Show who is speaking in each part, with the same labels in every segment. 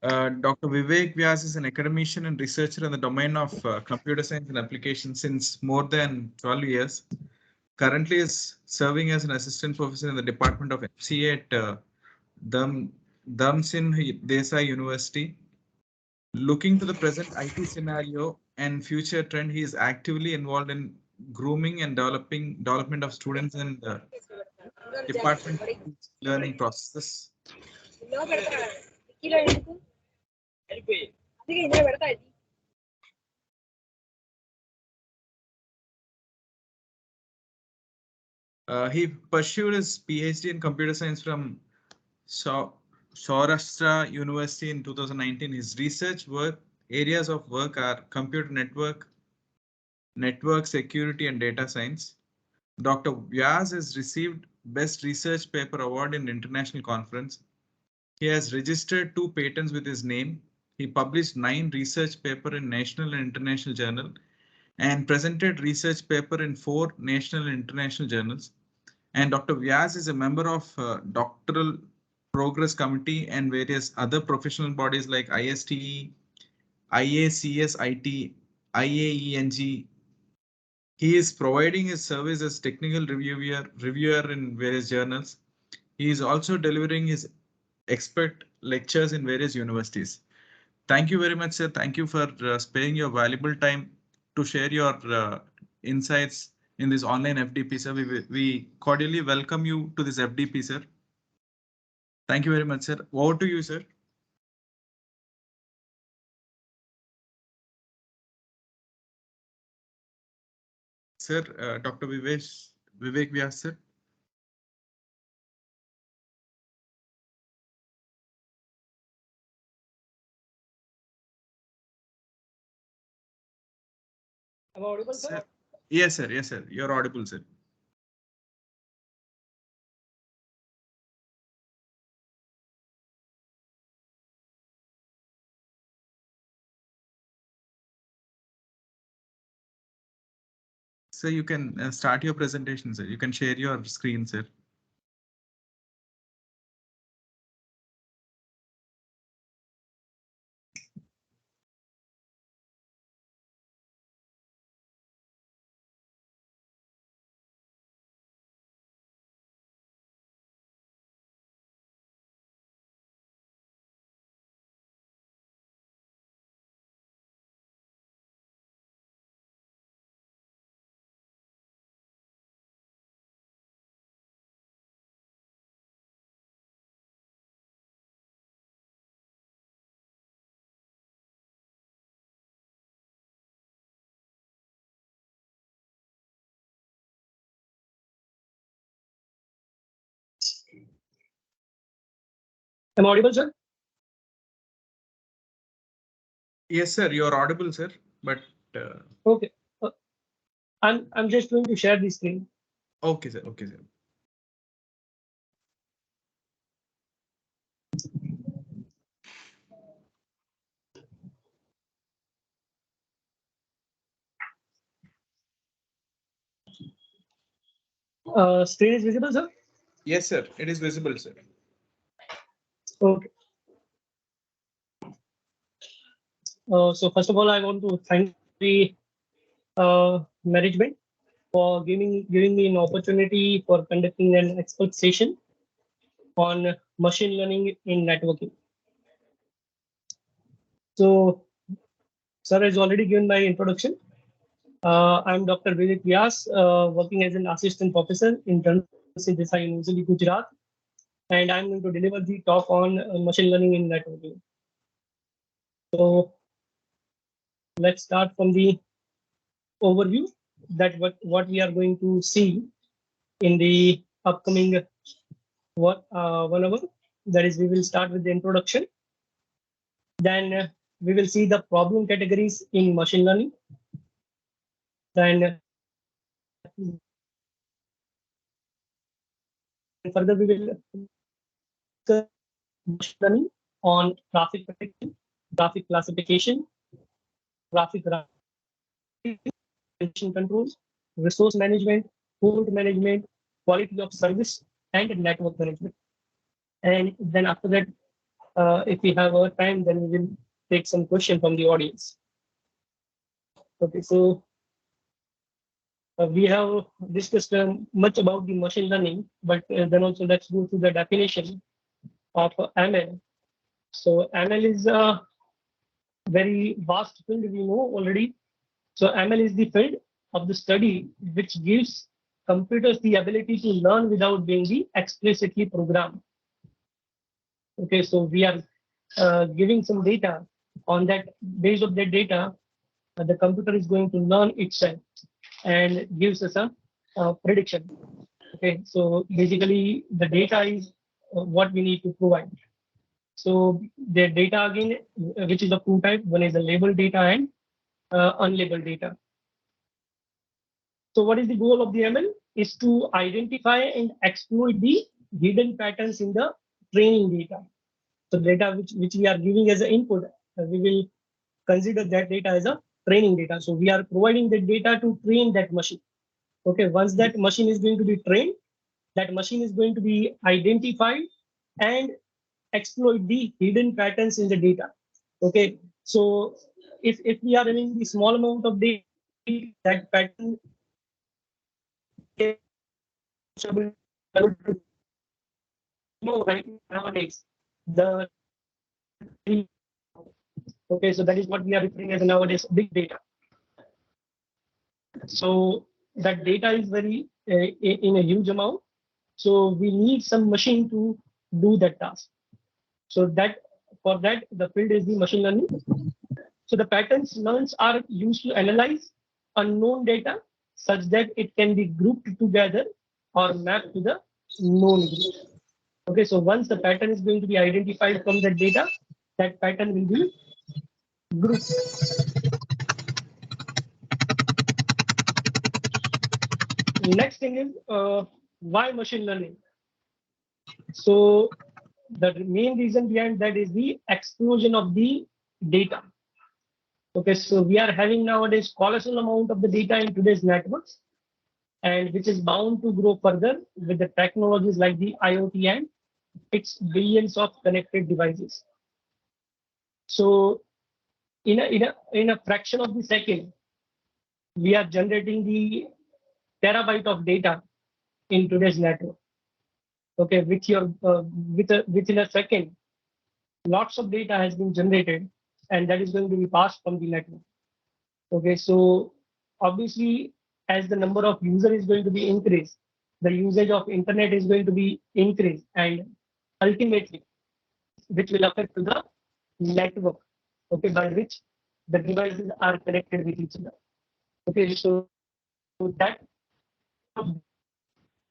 Speaker 1: Dr. Vivek Vyas is an academician and researcher in the domain of computer science and applications since more than 12 years. Currently is serving as an assistant professor in the Department of MCA at Dharmsin Desai University. Looking to the present IT scenario and future trend, he is actively involved in grooming and development of students in the department learning processes. He pursued his PhD in computer science from Saurashtra University in 2019. His research work areas of work are computer network security, and data science. Dr. Vyas has received Best Research Paper Award in International Conference. He has registered 2 patents with his name. He published 9 research papers in national and international journal and presented research paper in 4 national and international journals. And Dr. Vyas is a member of Doctoral Progress Committee and various other professional bodies like ISTE, IACSIT, IAENG. He is providing his service as technical reviewer in various journals. He is also delivering his expert lectures in various universities. Thank you very much, sir. Thank you for sparing your valuable time to share your insights in this online FDP, sir. We cordially welcome you to this FDP, sir. Thank you very much, sir. Over to you, sir. Sir, Dr. Vivek Vyas, sir.
Speaker 2: Am I audible, sir?
Speaker 1: Yes, sir. Yes, sir. You're audible, sir. So you can start your presentation, sir. You can share your screen, sir.
Speaker 2: Am I audible, sir?
Speaker 1: Yes, sir. You're audible, sir. But
Speaker 2: okay, I'm just going to share this screen.
Speaker 1: Okay, sir. Okay, sir.
Speaker 2: Screen is visible, sir?
Speaker 1: Yes, sir. It is visible, sir.
Speaker 2: Okay. So first of all, I want to thank the management for giving me an opportunity for conducting an expert session on machine learning in networking. So, sir has already given my introduction. I'm Dr. Vivek Vyas, working as an assistant professor in Dharmsin Desai University, Gujarat, and I'm going to deliver the talk on machine learning in networking. So, let's start from the overview that what we are going to see in the upcoming 1 hour. That is, we will start with the introduction. Then we will see the problem categories in machine learning. Then further we will discuss machine learning on traffic protection, traffic classification, traffic control, resource management, fault management, quality of service, and network management. And then after that, if we have our time, then we will take some question from the audience. Okay, so we have discussed much about the machine learning, but then also let's go to the definition of ML. So ML is a very vast field, we know already. So ML is the field of the study which gives computers the ability to learn without being explicitly programmed. Okay, so we are giving some data. On that, based of that data, the computer is going to learn itself and gives us a prediction. Okay, so basically the data is what we need to provide. So the data again, which is of two types. One is the labeled data and unlabeled data. So what is the goal of the ML? Is to identify and exploit the hidden patterns in the training data. So data which we are giving as an input, we will consider that data as a training data. So we are providing the data to train that machine. Okay, once that machine is going to be trained, that machine is going to be identified and exploit the hidden patterns in the data. Okay, so if we are having the small amount of data, that pattern right nowadays the okay, so that is what we are referring as nowadays big data. So that data is very in a huge amount. So we need some machine to do that task. So that for that the field is the machine learning. So the patterns learns are used to analyze unknown data such that it can be grouped together or mapped to the known group. Okay, so once the pattern is going to be identified from that data, that pattern will be grouped. Next thing is why machine learning? So the main reason behind that is the explosion of the data. Okay, so we are having nowadays colossal amount of the data in today's networks, and which is bound to grow further with the technologies like the IoT and its billions of connected devices. So in a fraction of the second, we are generating the terabyte of data in today's network. Okay, with your within a second, lots of data has been generated, and that is going to be passed from the network. Okay, so obviously, as the number of user is going to be increased, the usage of internet is going to be increased, and ultimately, which will affect to the network, okay, by which the devices are connected with each other. Okay, so that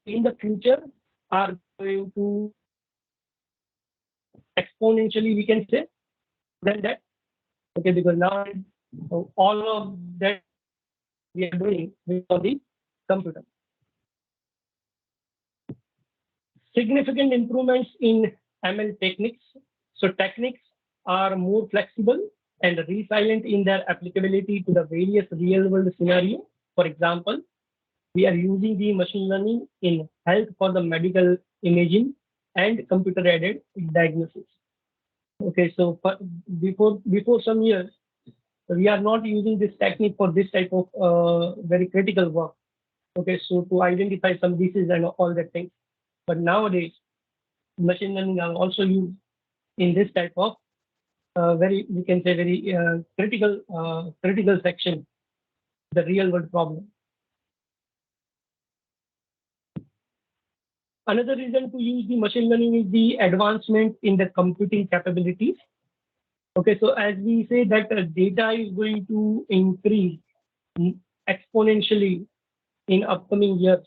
Speaker 2: in the future are going to exponentially, we can say, than that. Okay, because now all of that we are doing with the computer. Significant improvements in ML techniques. So techniques are more flexible and resilient in their applicability to the various real-world scenarios. For example, we are using the machine learning in health for the medical imaging and computer-aided diagnosis. Okay, so before some years, we are not using this technique for this type of very critical work. Okay, so to identify some disease and all that things. But nowadays, machine learning are also used in this type of very, we can say, very critical section, the real world problem. Another reason to use the machine learning is the advancement in the computing capabilities. Okay, so as we say that data is going to increase exponentially in upcoming years.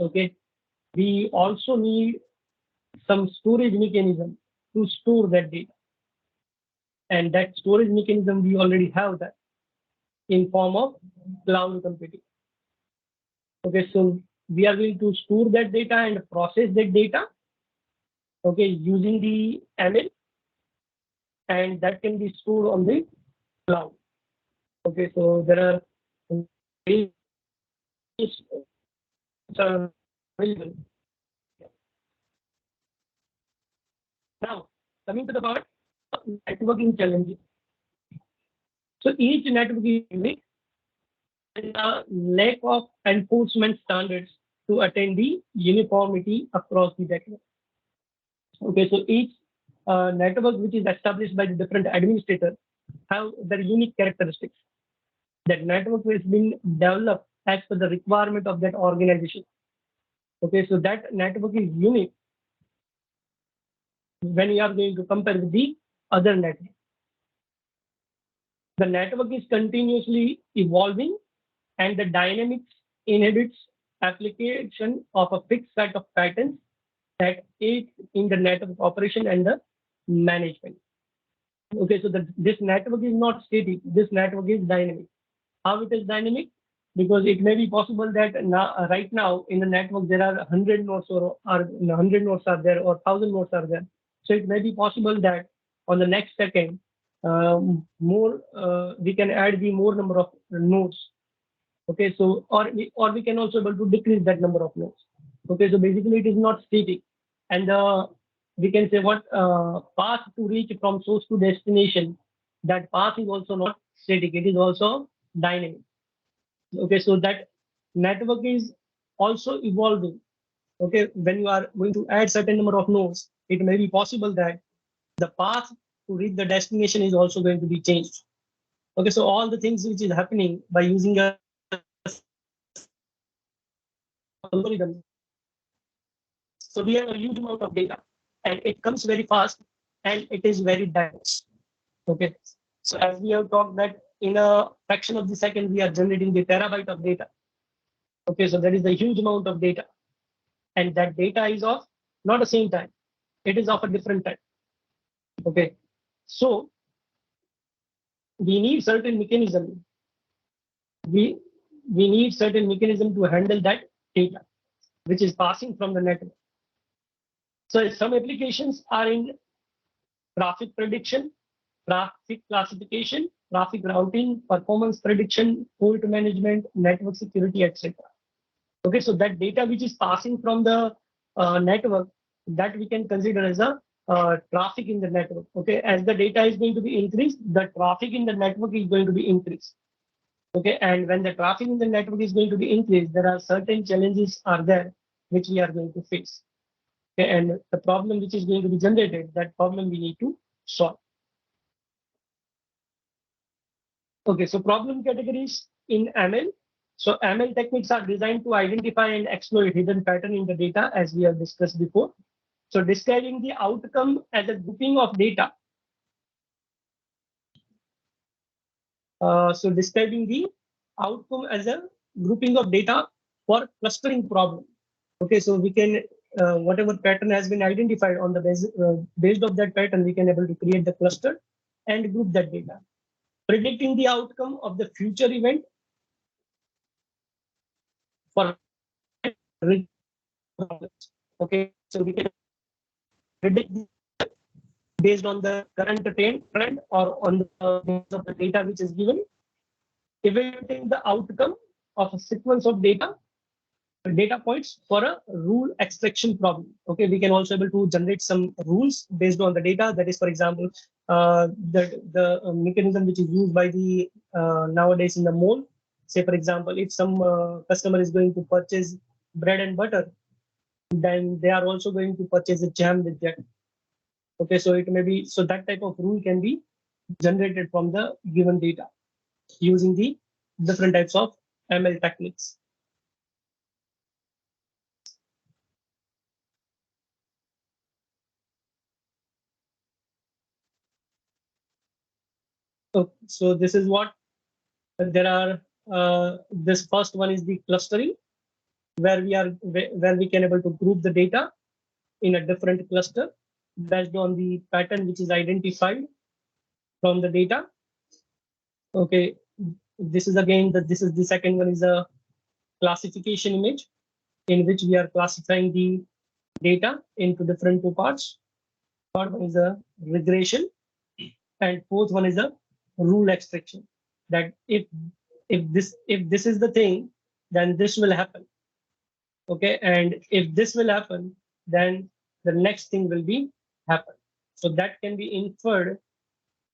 Speaker 2: Okay, we also need some storage mechanism to store that data. And that storage mechanism, we already have that in form of cloud computing. Okay, so we are going to store that data and process that data, okay, using the ML, and that can be stored on the cloud. Okay, so there are ways which are available. Now, coming to the part of networking challenges. So each network is unique and a lack of enforcement standards to attain the uniformity across the network. Okay, so each network which is established by the different administrators have their unique characteristics. That network has been developed as per the requirement of that organization. Okay, so that network is unique when you are going to compare with the other network. The network is continuously evolving and the dynamics inhibits application of a fixed set of patterns that aids in the network operation and the management. Okay, so this network is not static, this network is dynamic. How it is dynamic? Because it may be possible that now, right now in the network there are 100 nodes or 100 nodes are there or 1,000 nodes are there. So it may be possible that on the next second, we can add the more number of nodes. Okay, so or we can also able to decrease that number of nodes. Okay, so basically it is not static, and we can say what path to reach from source to destination. That path is also not static; it is also dynamic. Okay, so that network is also evolving. Okay, when you are going to add certain number of nodes, it may be possible that the path to reach the destination is also going to be changed. Okay, so all the things which is happening by using a algorithm. So we have a huge amount of data and it comes very fast and it is very dense. Okay. So as we have talked that in a fraction of the second, we are generating the terabyte of data. Okay. So that is a huge amount of data. And that data is of not the same time. It is of a different time. Okay. So we need certain mechanism. We need certain mechanism to handle that data, which is passing from the network. So some applications are in traffic prediction, traffic classification, traffic routing, performance prediction, fault management, network security, etc. Okay, so that data which is passing from the network, that we can consider as a traffic in the network. Okay, as the data is going to be increased, the traffic in the network is going to be increased. Okay, and when the traffic in the network is going to be increased, there are certain challenges are there which we are going to face. Okay, and the problem which is going to be generated, that problem we need to solve. Okay, so problem categories in ML. So ML techniques are designed to identify and exploit hidden pattern in the data as we have discussed before. So describing the outcome as a grouping of data. So describing the outcome as a grouping of data for clustering problem. Okay, so we can, whatever pattern has been identified on the based of that pattern, we can able to create the cluster and group that data. Predicting the outcome of the future event for problems. Okay, so we can predict based on the current trend or on the basis of the data which is given, evaluating the outcome of a sequence of data points for a rule extraction problem. Okay, we can also able to generate some rules based on the data. That is, for example, the mechanism which is used by the nowadays in the mall. Say, for example, if some customer is going to purchase bread and butter, then they are also going to purchase a jam with that. Okay, so it may be, so that type of rule can be generated from the given data using the different types of ML techniques. So this is what there are. This first one is the clustering, where we can able to group the data in a different cluster based on the pattern which is identified from the data. Okay, this is again this is the second one is a classification image in which we are classifying the data into different two parts. Third one is a regression, and fourth one is a rule extraction. That if this is the thing, then this will happen. Okay, and if this will happen, then the next thing will be happen. So that can be inferred,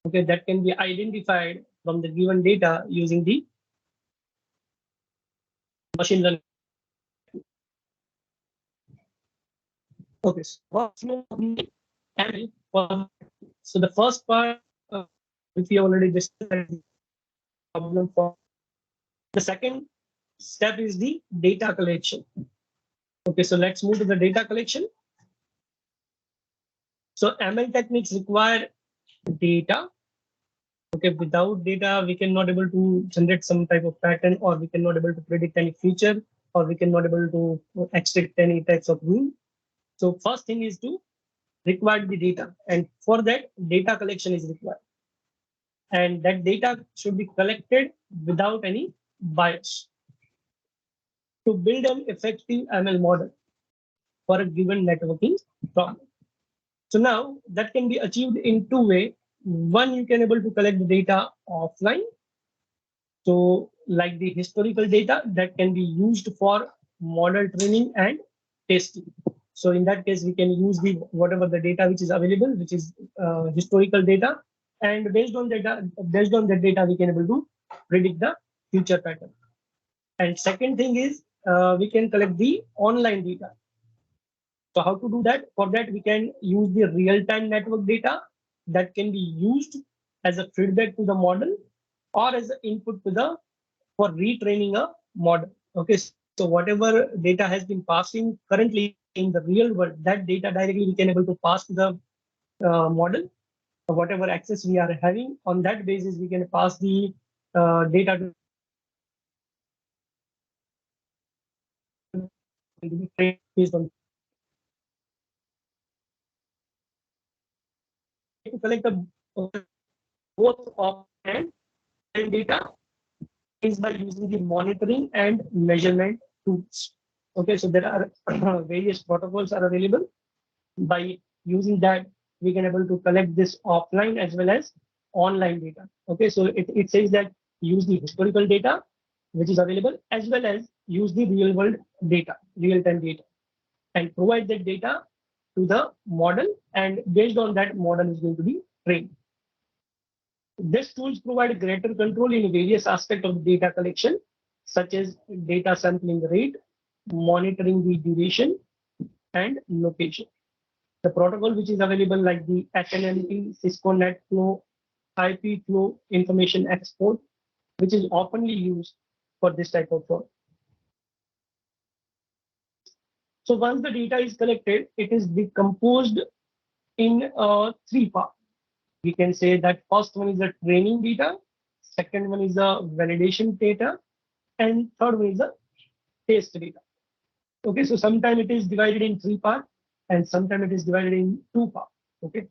Speaker 2: okay, that can be identified from the given data using the machine learning. Okay, so what's the ML for? So the first part, which we already discussed, problem for the second step is the data collection. Okay, so let's move to the data collection. So ML techniques require data. Okay, without data, we cannot able to generate some type of pattern, or we cannot able to predict any feature, or we cannot able to extract any types of rule. So first thing is to require the data, and for that data collection is required, and that data should be collected without any bias to build an effective ML model for a given networking problem. So now that can be achieved in two ways. One, you can able to collect the data offline. So like the historical data that can be used for model training and testing. So in that case, we can use the whatever the data which is available, which is historical data, and based on that data, we can able to predict the future pattern. And second thing is we can collect the online data. So how to do that? For that, we can use the real-time network data that can be used as a feedback to the model or as an input to the for retraining a model. Okay, so whatever data has been passing currently in the real world, that data directly we can able to pass to the model. So whatever access we are having on that basis, we can pass the data to be trained based on to collect the both of and data is by using the monitoring and measurement tools. Okay, so there are various protocols are available. By using that, we can able to collect this offline as well as online data. Okay, so it says that use the historical data which is available as well as use the real world data, real time data, and provide that data to the model, and based on that model is going to be trained. These tools provide greater control in various aspects of data collection, such as data sampling rate, monitoring the duration, and location. The protocol which is available like the SNMP, Cisco NetFlow, IP flow information export, which is often used for this type of work. So once the data is collected, it is decomposed in three parts. We can say that first one is the training data, second one is the validation data, and third one is the test data. Okay, so sometimes it is divided in three parts, and sometimes it is divided in two parts. Okay,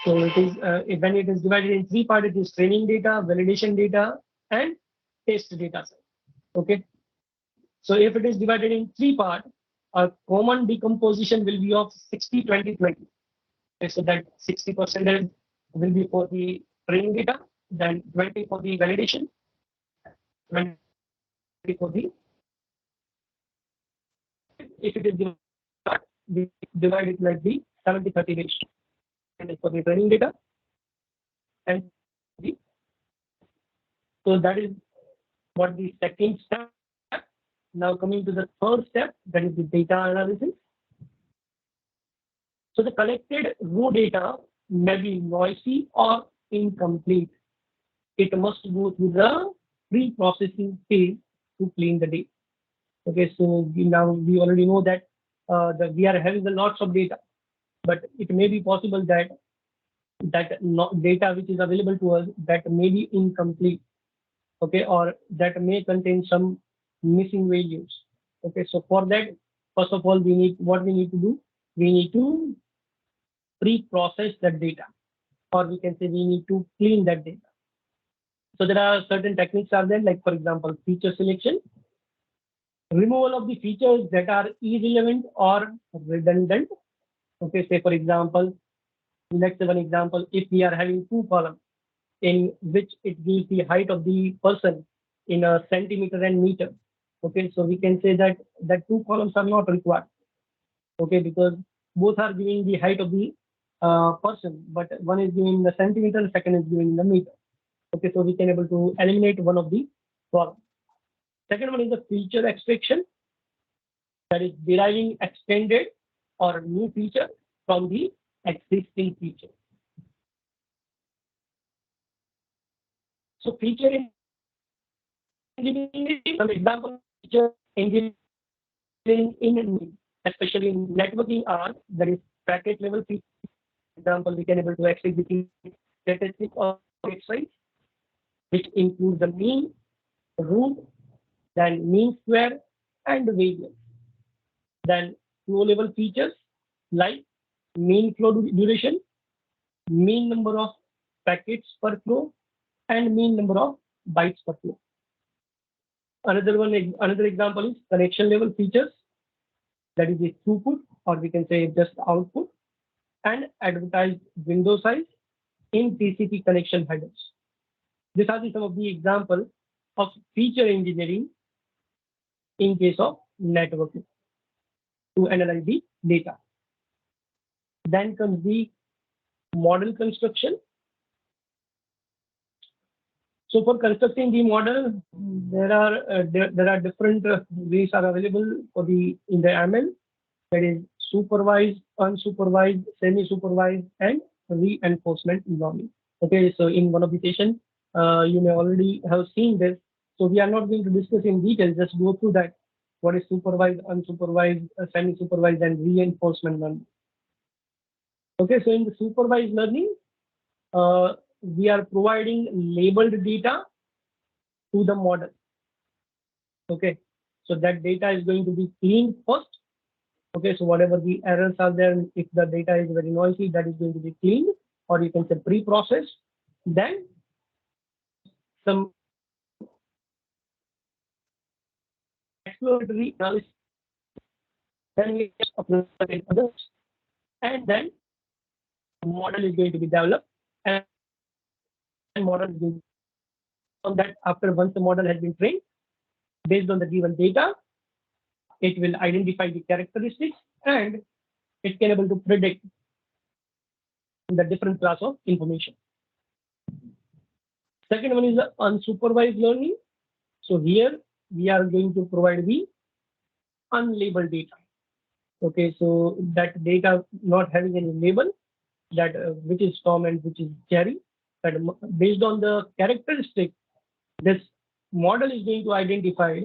Speaker 2: so it is when it is divided in three parts, it is training data, validation data, and test data. Okay, so if it is divided in three parts, a common decomposition will be of 60-20-20. Okay, so that 60% will be for the training data, then 20 for the validation, 20 for the, if it is divided, we divide it like the 70-30 ratio. And for the training data, and the, so that is what the second step. Now coming to the third step, that is the data analysis. So the collected raw data may be noisy or incomplete. It must go through the pre-processing phase to clean the data. Okay, so we already know that we are having a lots of data, but it may be possible that data which is available to us that may be incomplete. Okay, or that may contain some missing values. Okay, so for that, first of all, we need to do, we need to pre-process that data, or we can say we need to clean that data. So there are certain techniques are there, like for example, feature selection, removal of the features that are irrelevant or redundant. Okay, say for example, let's say one example, if we are having two columns in which it gives the height of the person in a centimeter and meter. Okay, so we can say that two columns are not required. Okay, because both are giving the height of the person, but one is given in the centimeter, second is given in the meter. Okay, so we can able to eliminate one of the problems. Second one is the feature extraction, that is deriving extended or new feature from the existing feature. So feature engineering, some example feature engineering in especially in networking are, that is packet level feature. Example, we can able to extract the statistic of packet size, which includes the mean, root, then mean square, and the variance. Then flow level features like mean flow duration, mean number of packets per flow, and mean number of bytes per flow. Another example is connection level features, that is the throughput, or we can say just output, and advertised window size in TCP connection headers. These are some of the examples of feature engineering in case of networking to analyze the data. Then comes the model construction. So for constructing the model, there are different ways are available for the in the ML, that is supervised, unsupervised, semi-supervised, and reinforcement learning. Okay, so in one of the session, you may already have seen this. So we are not going to discuss in detail. Just go through that. What is supervised, unsupervised, semi-supervised, and reinforcement learning. Okay, so in the supervised learning, we are providing labeled data to the model. Okay, so that data is going to be cleaned first. Okay, so whatever the errors are there, if the data is very noisy, that is going to be cleaned, or you can say pre-processed. Then some exploratory analysis, then we apply others, and then model is going to be developed, and model is going to, on that, after once the model has been trained, based on the given data, it will identify the characteristics and it can able to predict the different class of information. Second one is the unsupervised learning. So here we are going to provide the unlabeled data. Okay, so that data not having any label, that which is Tom and which is Jerry, but based on the characteristic, this model is going to identify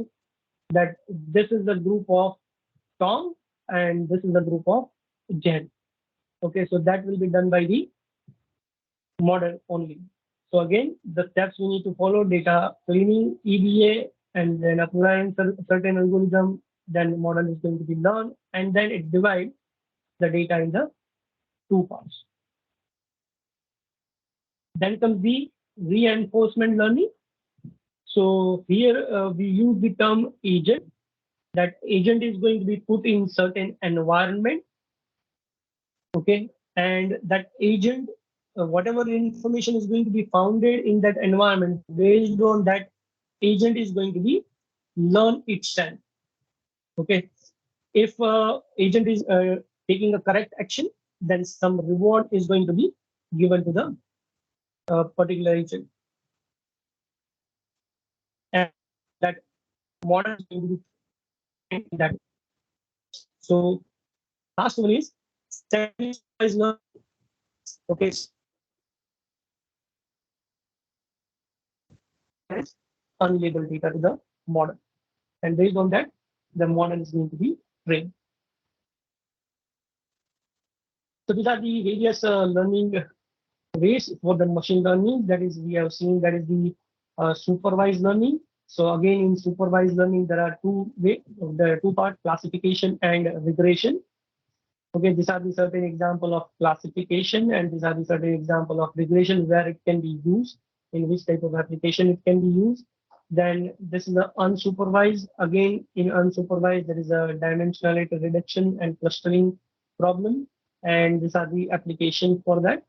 Speaker 2: that this is the group of Tom and this is the group of Jerry. Okay, so that will be done by the model only. So again, the steps we need to follow: data cleaning, EDA, and then applying certain algorithm. Then the model is going to be learned, and then it divides the data in the two parts. Then comes the reinforcement learning. So here we use the term agent. That agent is going to be put in certain environment. Okay, and that agent, whatever information is going to be founded in that environment, based on that agent is going to be learn itself. Okay, if agent is taking a correct action, then some reward is going to be given to the particular agent, and that model is going to be trained in that. So last one is semi-supervised learning. Okay, unlabeled data to the model, and based on that, the model is going to be trained. So these are the various learning ways for the machine learning. That is, we have seen that is the supervised learning. So again, in supervised learning, there are two parts: classification and regression. Okay, these are the certain example of classification, and these are the certain example of regression where it can be used, in which type of application it can be used. Then this is the unsupervised. Again, in unsupervised, there is a dimensionality reduction and clustering problem, and these are the application for that.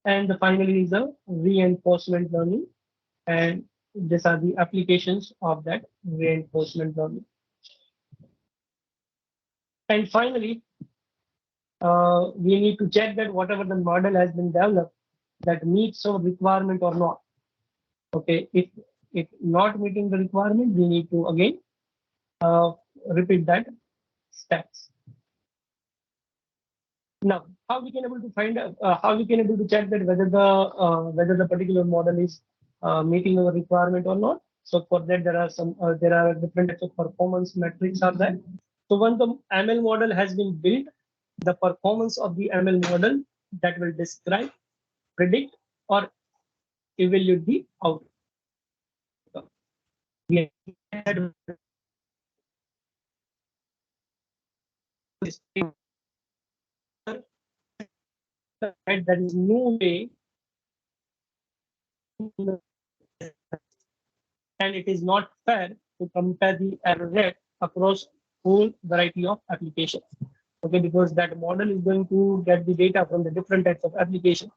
Speaker 2: And the finally is the reinforcement learning, and these are the applications of that reinforcement learning. And finally, we need to check that whatever the model has been developed that meets our requirement or not. Okay, if not meeting the requirement, we need to again uh, repeat that steps. Now, how we can able to find how we can able to check that whether the particular model is meeting our requirement or not. So for that, there are different types of performance metrics are there. So once the ML model has been built, the performance of the ML model that will describe, predict, or evaluate the outcome. We had that there is no way and it is not fair to compare the error rate across whole variety of applications. Okay, because that model is going to get the data from the different types of applications.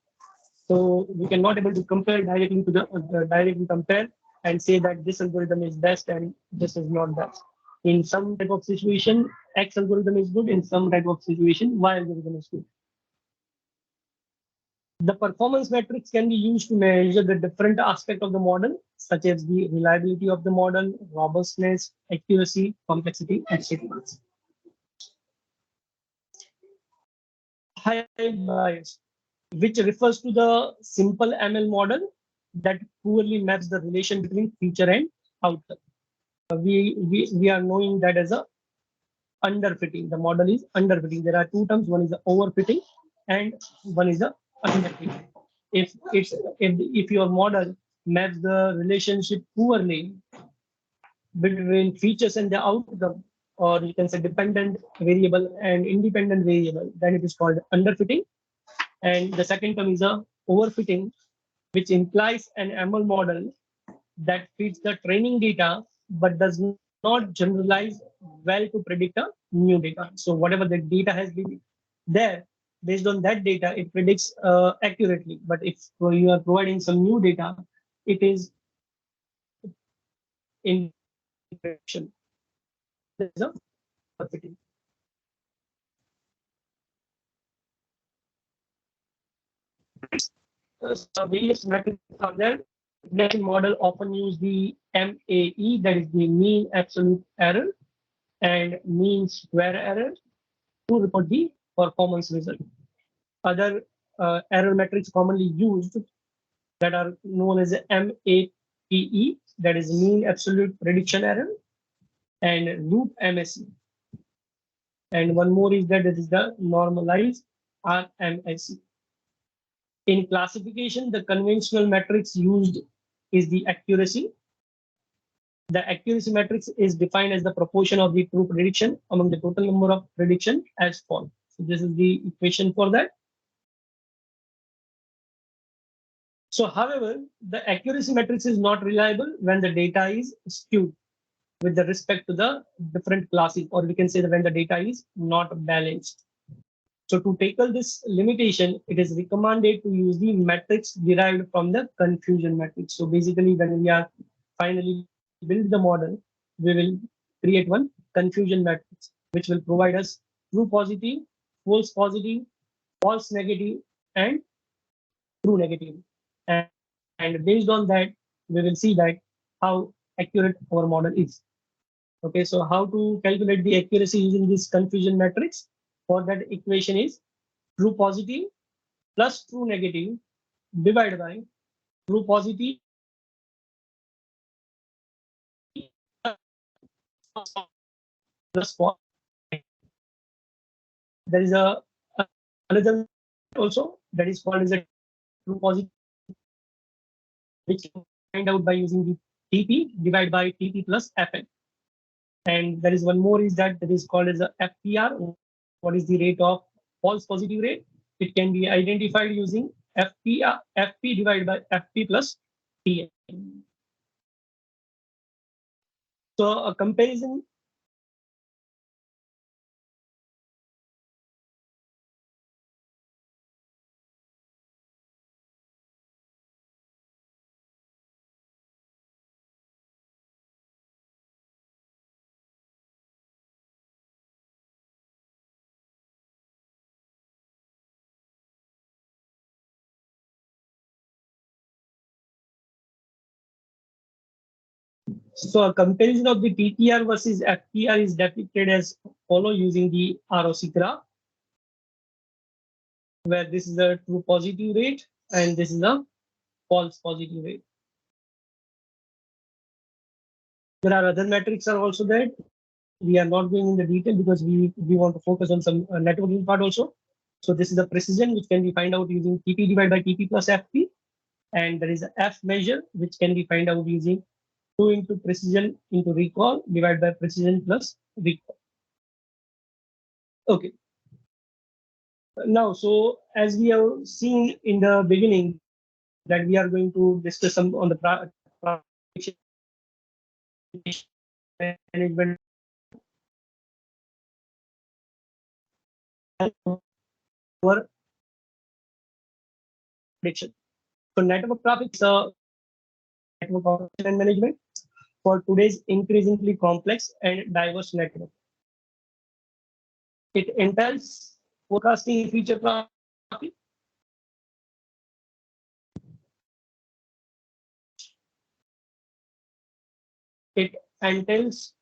Speaker 2: So we cannot able to compare directly to the directly compare and say that this algorithm is best and this is not best. In some type of situation, X algorithm is good. In some type of situation, Y algorithm is good. The performance metrics can be used to measure the different aspect of the model, such as the reliability of the model, robustness, accuracy, complexity, etc. High bias, which refers to the simple ML model that poorly maps the relation between feature and outcome. We are knowing that as a underfitting. The model is underfitting. There are two terms. One is overfitting, and one is a underfitting. If your model maps the relationship poorly between features and the outcome, or you can say dependent variable and independent variable, then it is called underfitting. And the second term is a overfitting, which implies an ML model that fits the training data but does not generalize well to predict a new data. So whatever the data has been there, based on that data, it predicts accurately. But if you are providing some new data, it is in prediction. There is a overfitting. So various metrics are there. Regression model often use the MAE, that is the mean absolute error, and mean square error to report the performance result. Other error metrics commonly used that are known as MAPE, that is mean absolute prediction error, and loop MSE. And one more is that it is the normalized RMSE. In classification, the conventional metrics used is the accuracy. The accuracy matrix is defined as the proportion of the true prediction among the total number of prediction as follows. So this is the equation for that. So however, the accuracy matrix is not reliable when the data is skewed with the respect to the different classes, or we can say that when the data is not balanced. So to tackle this limitation, it is recommended to use the metrics derived from the confusion matrix. So basically, when we are finally build the model, we will create one confusion matrix, which will provide us true positive, false negative, and true negative. And, and based on that, we will see that how accurate our model is. Okay, so how to calculate the accuracy using this confusion matrix? For that equation is true positive plus true negative divided by true positive plus false. There is a another also that is called as a true positive, which you find out by using the TP divided by TP plus FN. And there is one more is that is called as a FPR. What is the rate of false positive rate? It can be identified using FP divided by FP plus TN. So a comparison So a comparison of the TTR versus FTR is depicted as follow using the ROC graph, where this is a true positive rate and this is a false positive rate. There are other metrics are also there. We are not going in the detail because we want to focus on some networking part also. So this is the precision which can be find out using TP divided by TP plus FP. And there is a F measure which can be find out using 2 into precision into recall divided by precision plus recall. Okay. Now, so as we have seen in the beginning that we are going to discuss some on the management our prediction. So network traffic is a network operation and management for today's increasingly complex and diverse network. It entails forecasting future traffic, it entails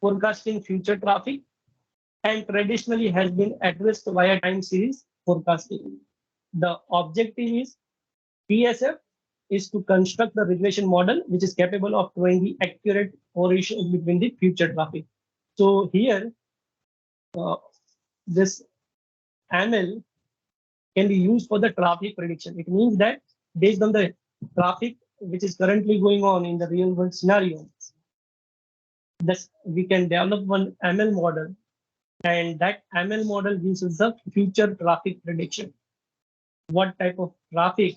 Speaker 2: forecasting future traffic and traditionally has been addressed via time series forecasting. The objective is PSF is to construct the regression model which is capable of drawing the accurate correlation between the future traffic. So here, this ML can be used for the traffic prediction. It means that based on the traffic which is currently going on in the real world scenario, thus we can develop one ML model, and that ML model gives us the future traffic prediction. What type of traffic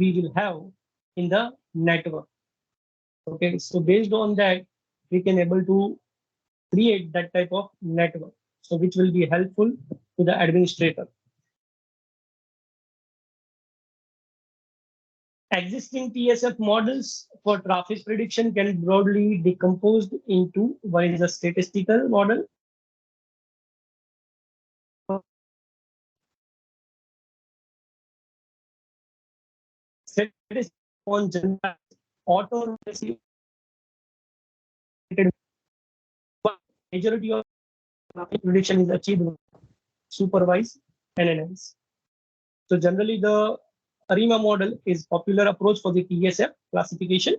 Speaker 2: we will have in the network. Okay, so based on that, we can able to create that type of network. So which will be helpful to the administrator. Existing TSF models for traffic prediction can be broadly decomposed into one is a statistical model. Statistics on general auto majority of traffic prediction is achieved supervised NNNs. So generally the ARIMA model is popular approach for the TSF classification.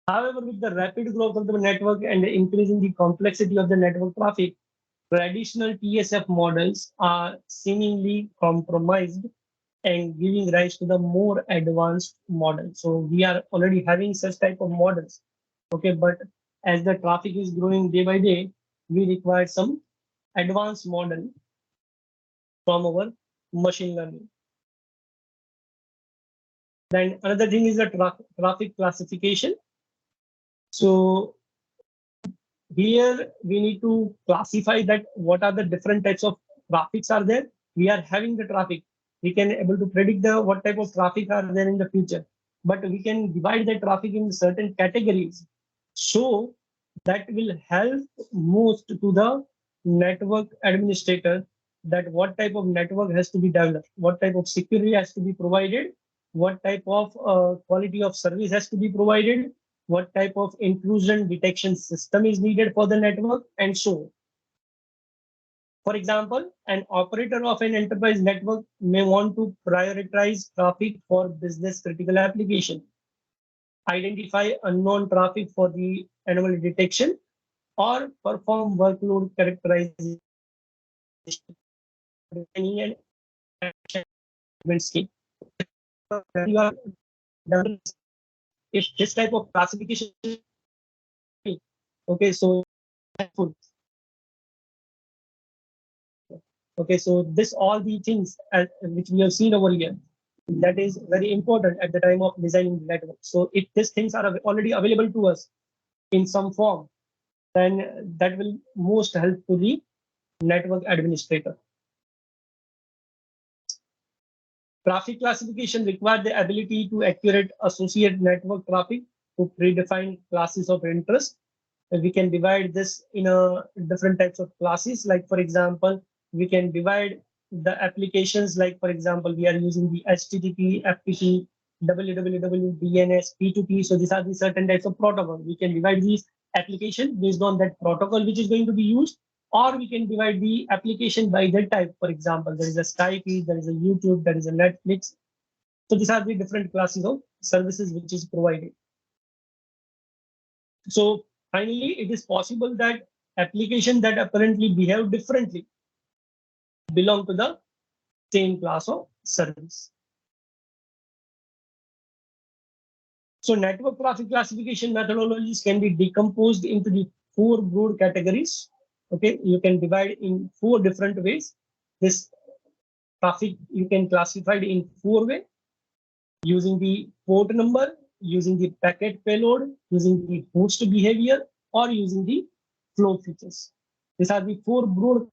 Speaker 2: However, with the rapid growth of the network and increasing the complexity of the network traffic, traditional TSF models are seemingly compromised and giving rise to the more advanced model. So we are already having such type of models. Okay, but as the traffic is growing day by day, we require some advanced model from our machine learning. Then another thing is the traffic classification. So here we need to classify that what are the different types of traffics are there. We are having the traffic. We can able to predict the what type of traffic are there in the future. But we can divide the traffic in certain categories. So that will help most to the network administrator that what type of network has to be developed, what type of security has to be provided, what type of quality of service has to be provided, what type of intrusion detection system is needed for the network, and so on. For example, an operator of an enterprise network may want to prioritize traffic for business critical application, identify unknown traffic for the anomaly detection, or perform workload characterization and management scheme. If this type of classification, okay, so okay, so this all the things which we have seen over here, that is very important at the time of designing the network. So if these things are already available to us in some form, then that will most help to the network administrator. Traffic classification requires the ability to accurate associate network traffic to predefined classes of interest. We can divide this in a different types of classes. Like for example, we can divide the applications. Like for example, we are using the HTTP, FTP, www, DNS, P2P. So these are the certain types of protocol. We can divide these application based on that protocol which is going to be used, or we can divide the application by the type. For example, there is a Skype, there is a YouTube, there is a Netflix. So these are the different classes of services which is provided. So finally, it is possible that applications that apparently behave differently belong to the same class of service. So network traffic classification methodologies can be decomposed into the 4 broad categories. Okay, you can divide in 4 different ways. This traffic you can classify it in 4 ways: using the port number, using the packet payload, using the host behavior, or using the flow features. These are the 4 broad.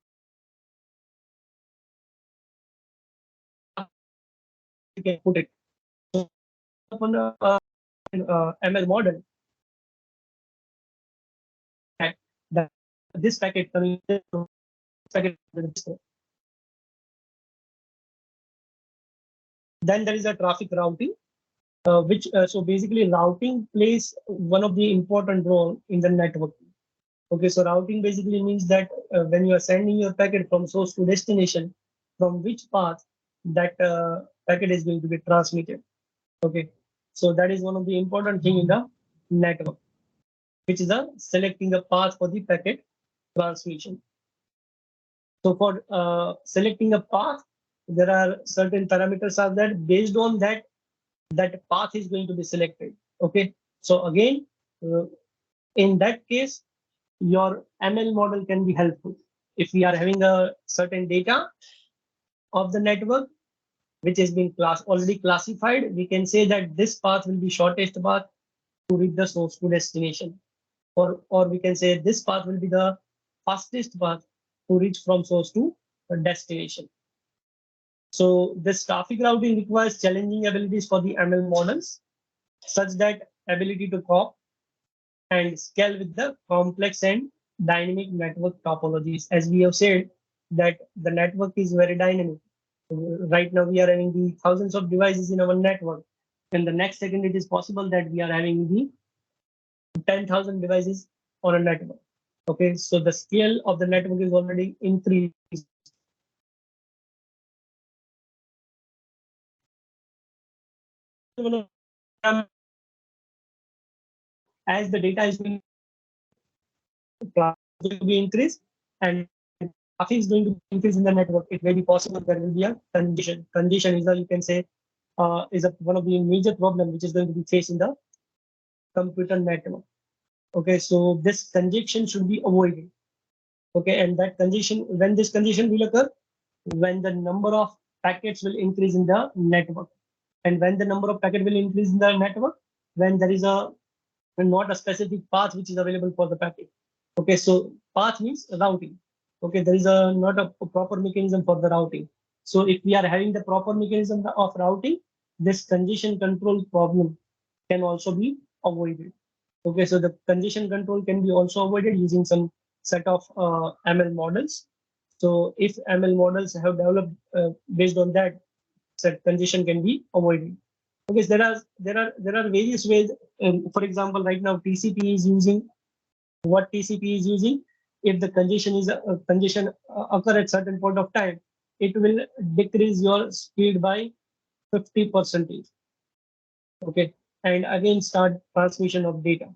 Speaker 2: You can put it. So upon the ML model, that this packet coming packet. Then there is a traffic routing, which so basically routing plays one of the important role in the network. Okay, so routing basically means that when you are sending your packet from source to destination, from which path that packet is going to be transmitted. Okay, so that is one of the important thing in the network, which is selecting a path for the packet transmission. So for selecting a path, there are certain parameters are there. Based on that, that path is going to be selected. Okay, so again, in that case, your ML model can be helpful. If we are having a certain data of the network, which has been already classified, we can say that this path will be shortest path to reach the source to destination. Or we can say this path will be the fastest path to reach from source to destination. So this traffic routing requires challenging abilities for the ML models, such that ability to cope and scale with the complex and dynamic network topologies. As we have said, that the network is very dynamic. Right now, we are having the thousands of devices in our network. And the next second, it is possible that we are having the 10,000 devices on a network. Okay, so the scale of the network is already increased. As the data is going to be increased and traffic is going to increase in the network, it may be possible there will be a congestion. Congestion is you can say one of the major problem which is going to be faced in the computer network. Okay, so this congestion should be avoided. Okay, and that congestion, when this congestion will occur, when the number of packets will increase in the network, and when the number of packet will increase in the network, when there is not a specific path which is available for the packet. Okay, so path means routing. Okay, there is not a proper mechanism for the routing. So if we are having the proper mechanism of routing, this congestion control problem can also be avoided. Okay, so the congestion control can be also avoided using some set of ML models. So if ML models have developed based on that, set congestion can be avoided. Okay, so there are various ways. For example, right now TCP is using what TCP is using. If the congestion is congestion occur at certain point of time, it will decrease your speed by 50%. Okay, and again start transmission of data.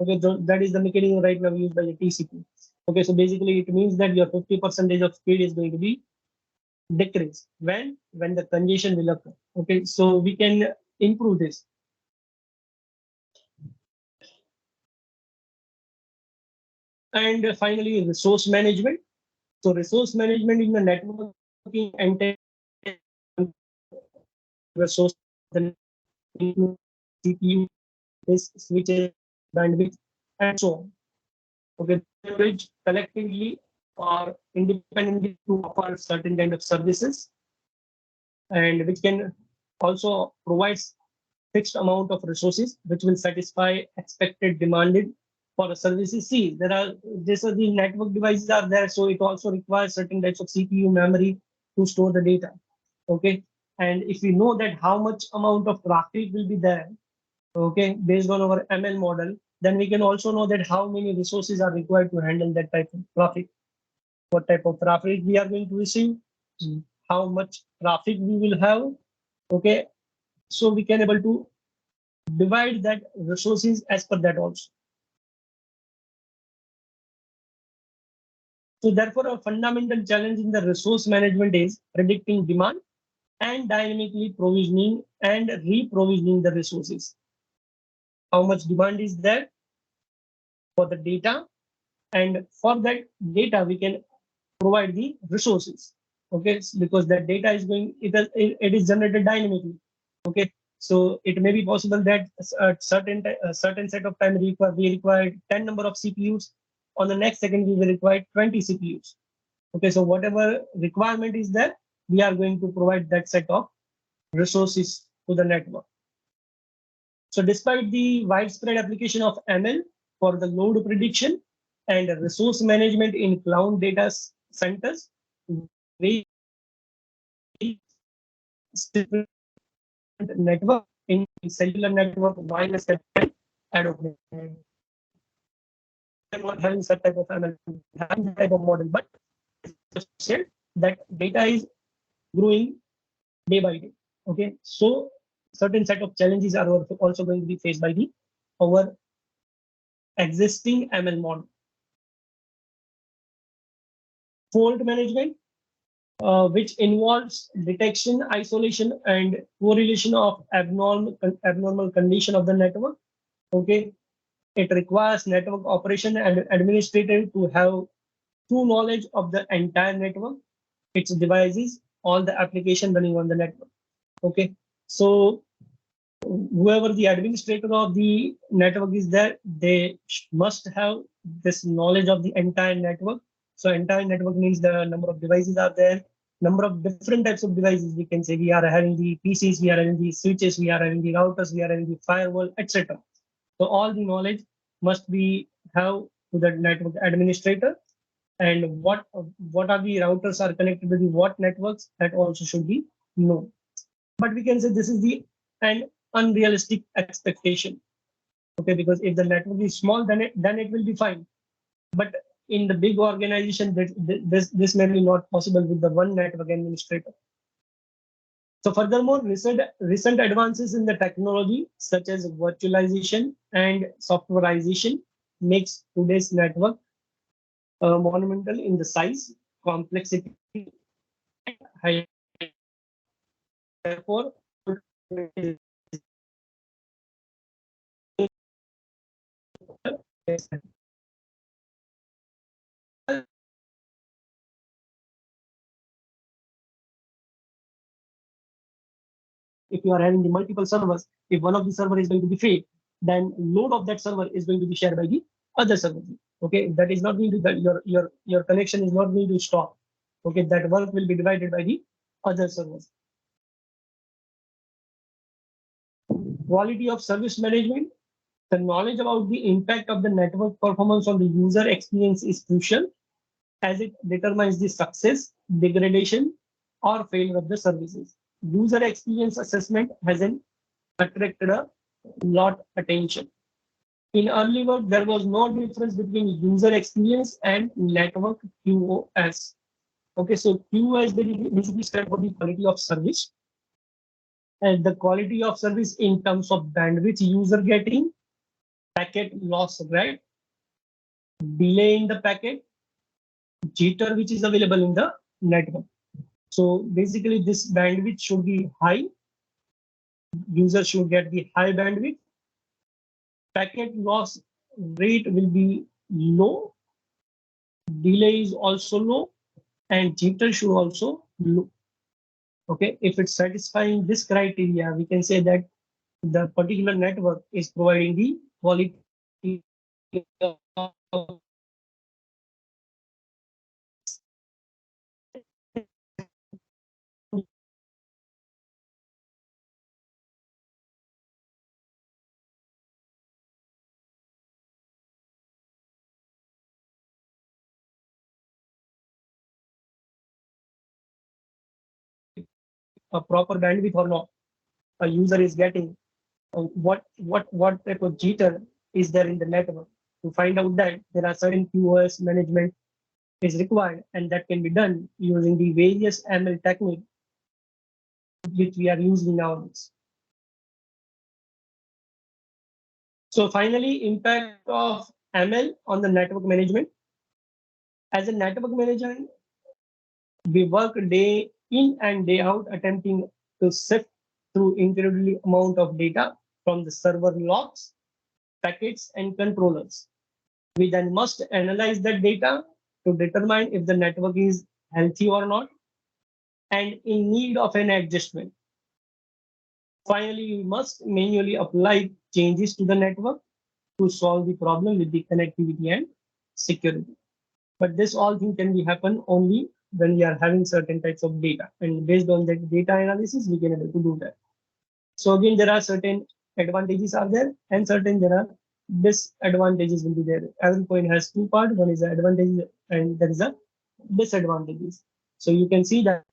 Speaker 2: Okay, so that is the mechanism right now used by the TCP. Okay, so basically it means that your 50% of speed is going to be decreased when the congestion will occur. Okay, so we can improve this. And finally, resource management. So resource management in the networking and resource CPU, disk switches, bandwidth, and so on. Okay, which collectively or independently to offer certain kind of services, and which can also provide fixed amount of resources which will satisfy expected demanded for a services. See, there are this are the network devices are there, so it also requires certain types of CPU memory to store the data. Okay, And if we know that how much amount of traffic will be there, okay, based on our ML model, then we can also know that how many resources are required to handle that type of traffic, what type of traffic we are going to receive, how much traffic we will have. Okay, so we can able to divide that resources as per that also. So therefore, a fundamental challenge in the resource management is predicting demand and dynamically provisioning and reprovisioning the resources. How much demand is there for the data, and for that data we can provide the resources. Okay, because that data is going, it is generated dynamically. Okay, so it may be possible that a certain set of time we require 10 number of CPUs. On the next second we will require 20 CPUs. Okay, so whatever requirement is there, we are going to provide that set of resources to the network. So despite the widespread application of ML for the load prediction and resource management in cloud data centers, we different network in cellular network, wireless network, and not having such type of ML, having type of model, but said that data is growing day by day. Okay, so certain set of challenges are also going to be faced by the our existing ML model. Fault management, which involves detection, isolation, and correlation of abnormal condition of the network. Okay, it requires network operation and administrator to have true knowledge of the entire network, its devices, all the application running on the network. Okay, so whoever the administrator of the network is there, they must have this knowledge of the entire network. So entire network means the number of devices are there, number of different types of devices. We can say we are having the PCs, we are having the switches, we are having the routers, we are having the firewall, etc. So all the knowledge must be have to the network administrator, and what are the routers are connected to the what networks, that also should be known. But we can say this is the an unrealistic expectation. Okay, because if the network is small, then it will be fine. But in the big organization, this may be not possible with the one network administrator. So furthermore, recent advances in the technology such as virtualization and softwareization makes today's network monumental in the size, complexity, and high. Therefore, if you are having the multiple servers, if one of the server is going to be failed, then load of that server is going to be shared by the other server. Okay, that is not going to, that your connection is not going to stop. Okay, that work will be divided by the other servers. Quality of service management. The knowledge about the impact of the network performance on the user experience is crucial, as it determines the success, degradation, or failure of the services. User experience assessment has attracted a lot attention. In early work, there was no difference between user experience and network QoS. Okay, so QoS basically stands for the quality of service, and the quality of service in terms of bandwidth user getting, packet loss, right? Delay in the packet, jitter which is available in the network. So basically, this bandwidth should be high. User should get the high bandwidth. Packet loss rate will be low. Delay is also low, and jitter should also low. Okay, if it's satisfying this criteria, we can say that the particular network is providing the quality of a proper bandwidth or not. A user is getting what type of jitter is there in the network. To find out that, there are certain QoS management is required, and that can be done using the various ML technique which we are using nowadays. So finally, impact of ML on the network management. As a network manager, we work day in and day out attempting to sift through incredibly amount of data from the server logs, packets, and controllers. We then must analyze that data to determine if the network is healthy or not and in need of an adjustment. Finally, we must manually apply changes to the network to solve the problem with the connectivity and security. But this all thing can be happen only when we are having certain types of data, and based on that data analysis, we can able to do that. So again, there are certain advantages are there, and certain there are disadvantages will be there. Every coin has two parts. One is the advantage, and there is a disadvantages. So you can see that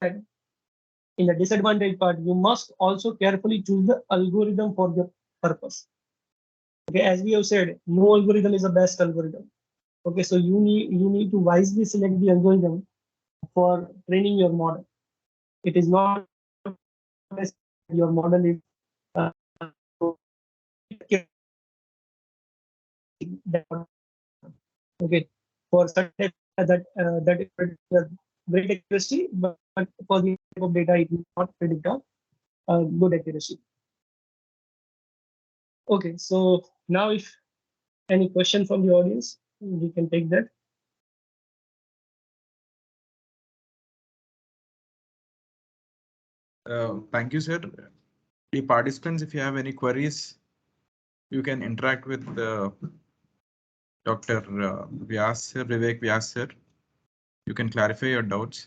Speaker 2: in the disadvantage part, you must also carefully choose the algorithm for your purpose. Okay, as we have said, no algorithm is the best algorithm. Okay, so you need to wisely select the algorithm for training your model. It is not your model is okay for certain that is great accuracy, but for the type of data it will not predict a good accuracy. Okay, so now if any question from the audience, we can take that.
Speaker 1: Thank you, sir. The participants, if you have any queries, you can interact with Dr. Vyas, sir, Vivek Vyas, sir. You can clarify your doubts.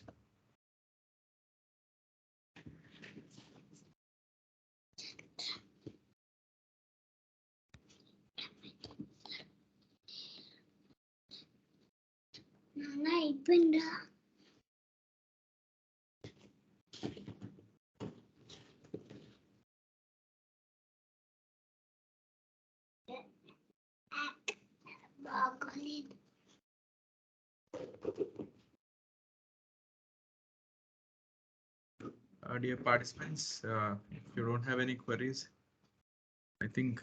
Speaker 1: Dear participants, if you don't have any queries, I think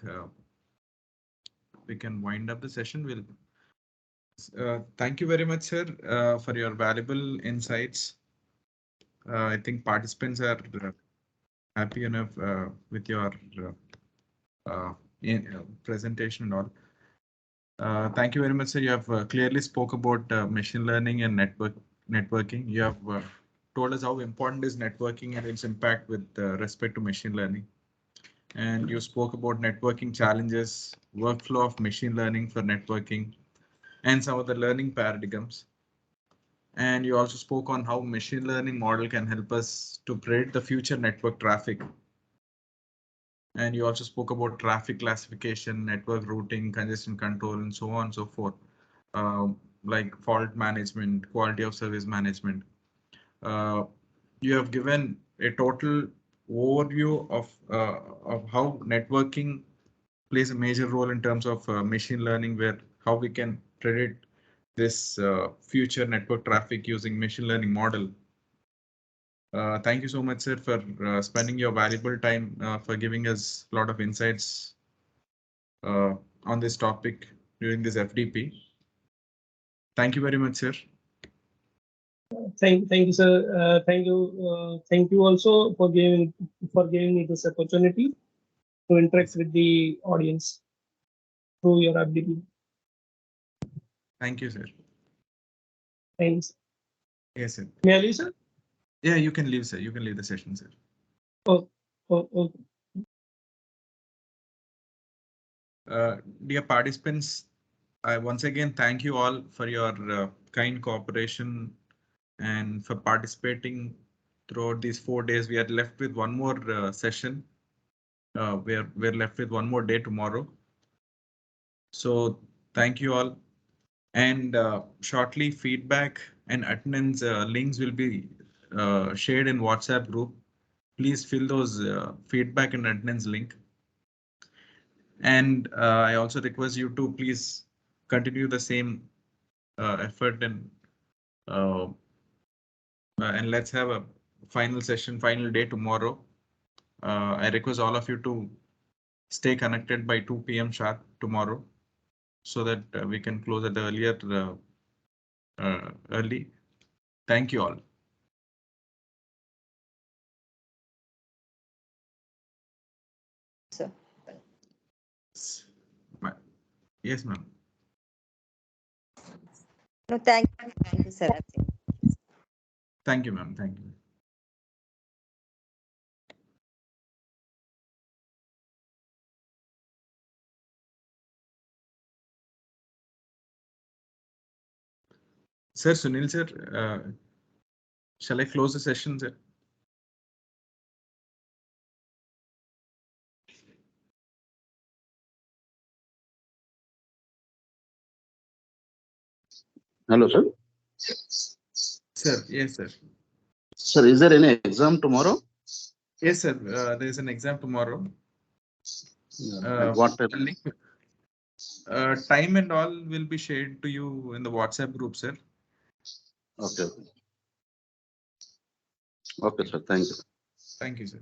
Speaker 1: we can wind up the session. Thank you very much, sir, for your valuable insights. I think participants are happy enough with your presentation and all. Thank you very much, sir. You have clearly spoke about machine learning and networking. You have told us how important is networking and its impact with respect to machine learning. And you spoke about networking challenges, workflow of machine learning for networking, and some of the learning paradigms. And you also spoke on how machine learning model can help us to predict the future network traffic. And you also spoke about traffic classification, network routing, congestion control, and so on and so forth, like fault management, quality of service management. You have given a total overview of how networking plays a major role in terms of machine learning, where how we can predict this future network traffic using machine learning model. Thank you so much, sir, for spending your valuable time for giving us a lot of insights on this topic during this FDP. Thank you very much, sir.
Speaker 2: Thank you, sir. Thank you also for giving me this opportunity to interact with the audience through your ability.
Speaker 1: Thank you, sir.
Speaker 2: Thanks.
Speaker 1: Yes, sir.
Speaker 2: May I leave, sir?
Speaker 1: Yeah, you can leave, sir. You can leave the session, sir.
Speaker 2: Oh, okay.
Speaker 1: Dear participants, I once again thank you all for your kind cooperation and for participating throughout these 4 days. We are left with one more session. We're left with one more day tomorrow. So thank you all. And shortly, feedback and attendance links will be shared in WhatsApp group. please fill those feedback and attendance link. And I also request you to please continue the same effort and let's have a final session, final day tomorrow. I request all of you to stay connected by 2 p.m. sharp tomorrow, so that we can close at the early. Thank you all.
Speaker 3: Sir.
Speaker 1: Yes, ma'am.
Speaker 3: No, thank you, sir.
Speaker 1: Thank you, ma'am. Thank you. Sir, Sunil sir, shall I close the session, sir?
Speaker 4: Hello, sir.
Speaker 1: Sir, yes, sir.
Speaker 4: Sir, is there any exam tomorrow?
Speaker 1: Yes, sir. There is an exam tomorrow.
Speaker 4: At what time?
Speaker 1: Link, time and all will be shared to you in the WhatsApp group, sir.
Speaker 4: Okay. Okay, sir. Thank you.
Speaker 1: Thank you, sir.